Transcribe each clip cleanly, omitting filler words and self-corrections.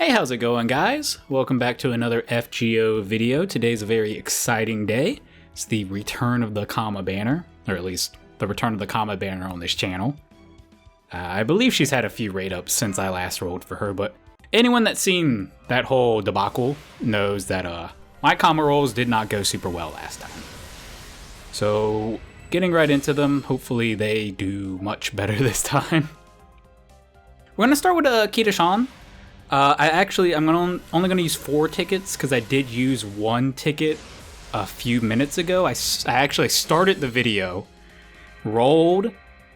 Hey, how's it going, guys? Welcome back to another FGO video. Today's a very exciting day. It's the return of the comma banner, or at least the return of the comma banner on this channel. I believe she's had a few rate-ups since I last rolled for her, but anyone that's seen that whole debacle knows that my comma rolls did not go super well last time. So, getting right into them, hopefully they do much better this time. We're going to start with Kita-shan. I'm only going to use 4 tickets because I did use 1 ticket a few minutes ago. I actually started the video, rolled,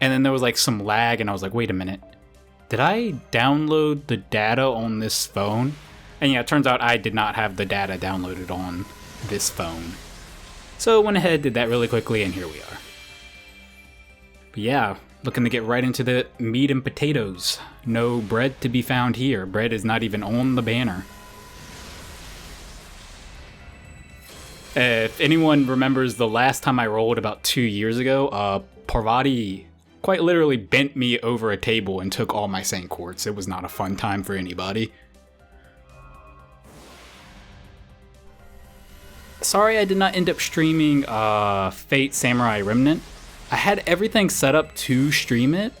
and then there was like some lag, and I was like, wait a minute. Did I download the data on this phone? And yeah, it turns out I did not have the data downloaded on this phone. So I went ahead, did that really quickly, and here we are. But yeah, looking to get right into the meat and potatoes. No bread to be found here. Bread is not even on the banner. If anyone remembers the last time I rolled about 2 years ago, Parvati quite literally bent me over a table and took all my Saint Quartz. It was not a fun time for anybody. Sorry I did not end up streaming Fate Samurai Remnant. I had everything set up to stream it,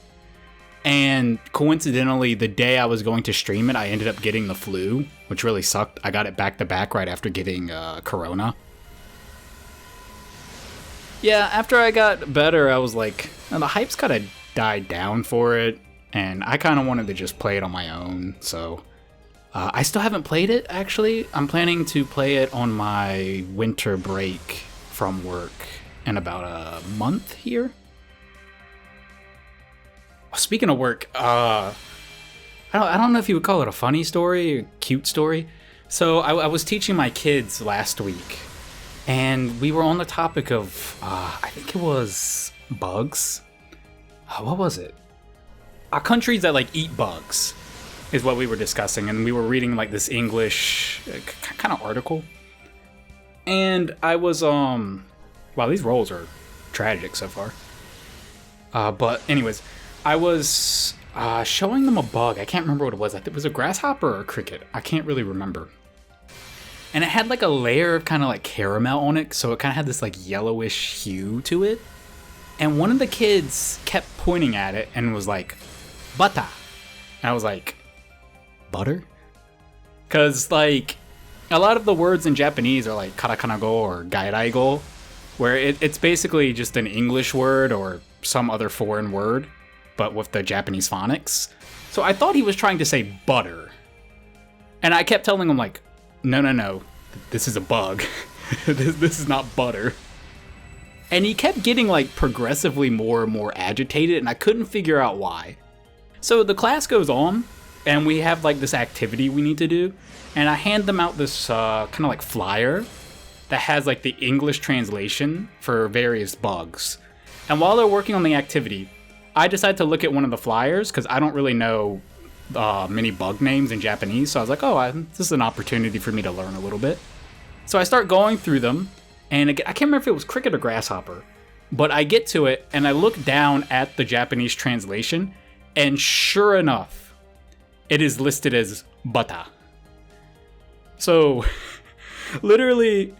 and coincidentally, the day I was going to stream it, I ended up getting the flu, which really sucked. I got it back to back right after getting Corona. Yeah, after I got better, I was like, the hype's kind of died down for it, and I kind of wanted to just play it on my own, so I still haven't played it, actually. I'm planning to play it on my winter break from work in about a month here. Speaking of work, I don't know if you would call it a funny story, a cute story. So I was teaching my kids last week, and we were on the topic of, I think it was bugs. What was it? Countries that like eat bugs is what we were discussing, and we were reading like this English kind of article. And I was, wow, these rolls are tragic so far. But anyways, I was showing them a bug. I can't remember what it was. I think it was a grasshopper or a cricket. I can't really remember. And it had like a layer of kind of like caramel on it, so it kind of had this like yellowish hue to it. And one of the kids kept pointing at it and was like, "Butter." And I was like, "Butter?" Because like a lot of the words in Japanese are like katakana go or gairaigo, where it's basically just an English word or some other foreign word, but with the Japanese phonics. So I thought he was trying to say butter. And I kept telling him like, no, this is a bug. this is not butter. And he kept getting like progressively more and more agitated, and I couldn't figure out why. So the class goes on, and we have like this activity we need to do, and I hand them out this kind of like flyer that has like the English translation for various bugs. And while they're working on the activity, I decided to look at one of the flyers because I don't really know many bug names in Japanese. So I was like, this is an opportunity for me to learn a little bit. So I start going through them, and again, I can't remember if it was cricket or grasshopper, but I get to it and I look down at the Japanese translation, and sure enough, it is listed as bata. So literally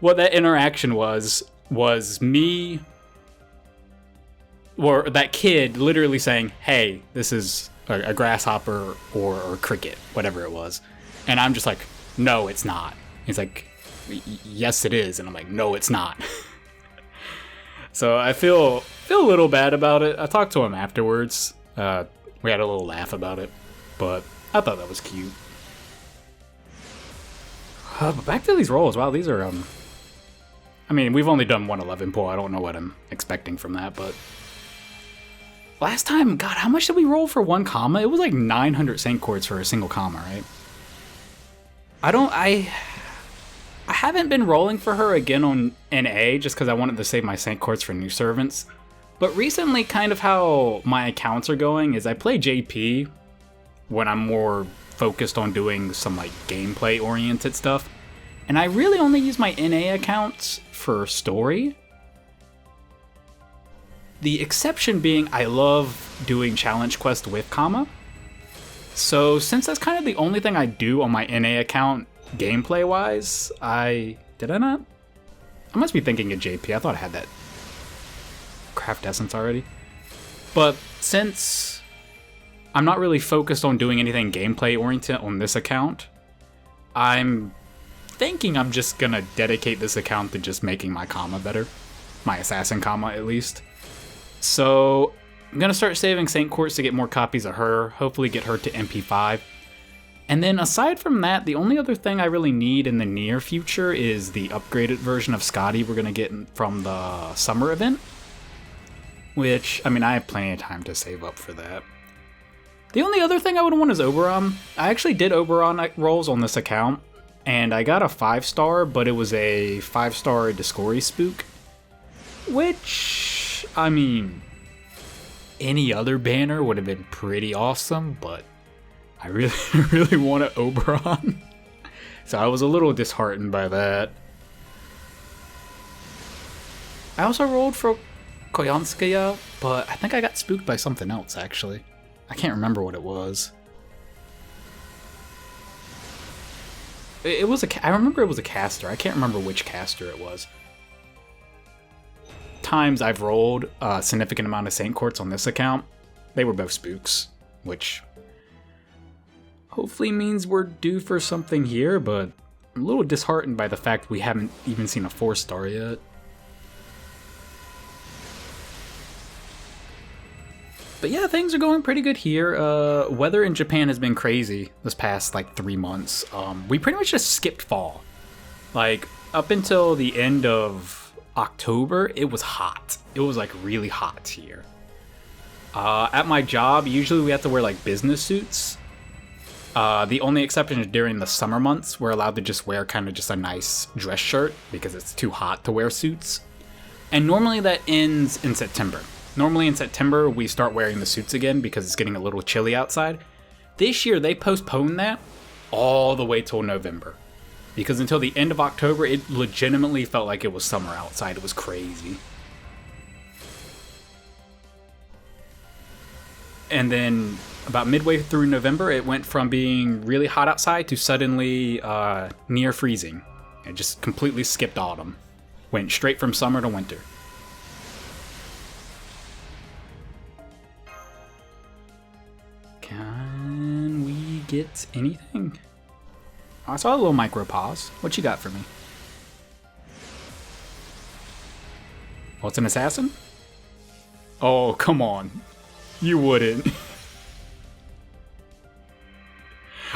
what that interaction was me, or that kid literally saying, "Hey, this is a grasshopper or cricket," whatever it was. And I'm just like, "No, it's not." He's like, "Yes, it is." And I'm like, "No, it's not." So I feel a little bad about it. I talked to him afterwards. We had a little laugh about it, but I thought that was cute. But back to these rolls. Wow, these are, I mean, we've only done 111 pull. I don't know what I'm expecting from that, but last time, God, how much did we roll for one comma? It was like 900 Saint Quartz for a single comma, right? I haven't been rolling for her again on NA just because I wanted to save my Saint Quartz for new servants. But recently, kind of how my accounts are going is I play JP when I'm more focused on doing some like gameplay oriented stuff. And I really only use my NA accounts for story. The exception being I love doing challenge quest with comma. So since that's kind of the only thing I do on my NA account gameplay wise, did I not? I must be thinking of JP. I thought I had that craft essence already. But since I'm not really focused on doing anything gameplay oriented on this account, I'm thinking I'm just gonna dedicate this account to just making my Kama better. My assassin Kama, at least. So I'm gonna start saving Saint Quartz to get more copies of her, hopefully get her to MP5. And then aside from that, the only other thing I really need in the near future is the upgraded version of Scotty we're gonna get from the summer event. Which, I mean, I have plenty of time to save up for that. The only other thing I would want is Oberon. I actually did Oberon rolls on this account, and I got a 5-star, but it was a 5-star Discovery Spook. Which, I mean, any other banner would have been pretty awesome, but I really, really wanted Oberon. So I was a little disheartened by that. I also rolled for Koyanskaya, but I think I got spooked by something else, actually. I can't remember what it was. I remember it was a caster. I can't remember which caster it was. Times I've rolled a significant amount of Saint Quartz on this account, they were both spooks, which hopefully means we're due for something here, but I'm a little disheartened by the fact we haven't even seen a 4-star yet. But yeah, things are going pretty good here. Weather in Japan has been crazy this past like 3 months. We pretty much just skipped fall. Like up until the end of October, it was hot. It was like really hot here. At my job, usually we have to wear like business suits. The only exception is during the summer months, we're allowed to just wear kind of just a nice dress shirt because it's too hot to wear suits. And normally that ends in September. Normally in September, we start wearing the suits again because it's getting a little chilly outside. This year, they postponed that all the way till November. Because until the end of October, it legitimately felt like it was summer outside. It was crazy. And then about midway through November, it went from being really hot outside to suddenly near freezing. It just completely skipped autumn. Went straight from summer to winter. Can we get anything? I saw a little micro pause. What you got for me? Oh, it's an assassin? Oh, come on. You wouldn't.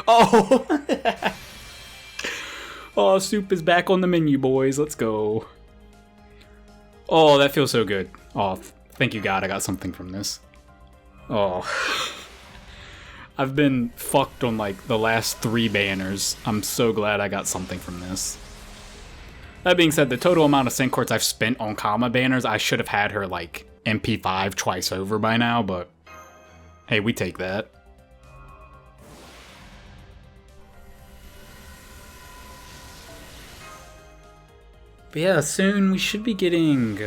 Oh! Oh, soup is back on the menu, boys. Let's go. Oh, that feels so good. Oh, thank you, God. I got something from this. Oh. I've been fucked on like the last 3 banners. I'm so glad I got something from this. That being said, the total amount of Saint Quartz I've spent on Kama banners, I should have had her like MP5 twice over by now, but hey, we take that. But yeah, soon we should be getting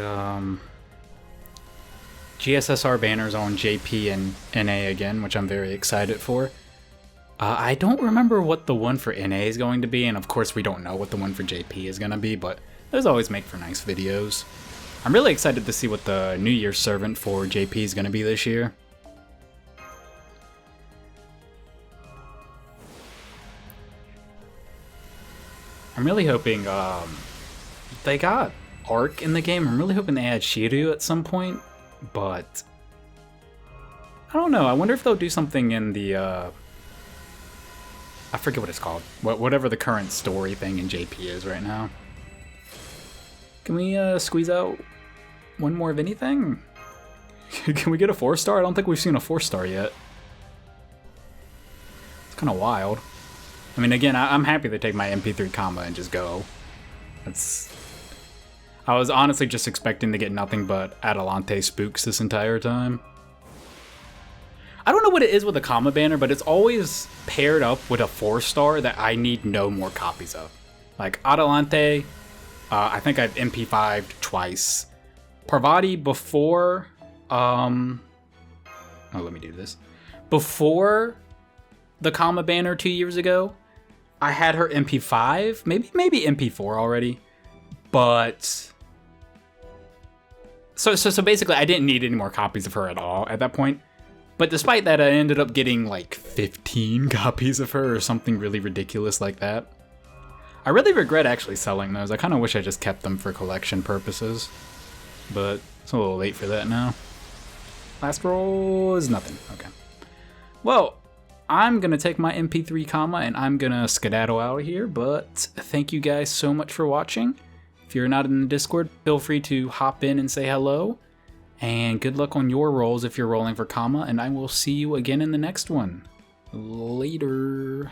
GSSR banners on JP and NA again, which I'm very excited for. I don't remember what the one for NA is going to be, and of course we don't know what the one for JP is going to be, but those always make for nice videos. I'm really excited to see what the New Year's servant for JP is going to be this year. I'm really hoping they got Arc in the game. I'm really hoping they add Shiryu at some point. But I don't know. I wonder if they'll do something in the I forget what it's called. Whatever the current story thing in JP is right now. Can we squeeze out one more of anything? Can we get a 4-star? I don't think we've seen a 4-star yet. It's kind of wild. I mean, again, I'm happy to take my MP3 Kama and just go. I was honestly just expecting to get nothing but Adelante spooks this entire time. I don't know what it is with a Kama banner, but it's always paired up with a 4-star that I need no more copies of. Like Adelante, I think I've MP5'd twice. Parvati before, oh, let me do this. Before the comma banner 2 years ago. I had her MP5, maybe MP4 already, but so basically I didn't need any more copies of her at all at that point. But despite that, I ended up getting like 15 copies of her or something really ridiculous like that. I really regret actually selling those. I kind of wish I just kept them for collection purposes, but it's a little late for that now. Last roll is nothing. Okay. Well, I'm going to take my MP3 comma and I'm going to skedaddle out of here, but thank you guys so much for watching. If you're not in the Discord, feel free to hop in and say hello. And good luck on your rolls if you're rolling for comma, and I will see you again in the next one. Later.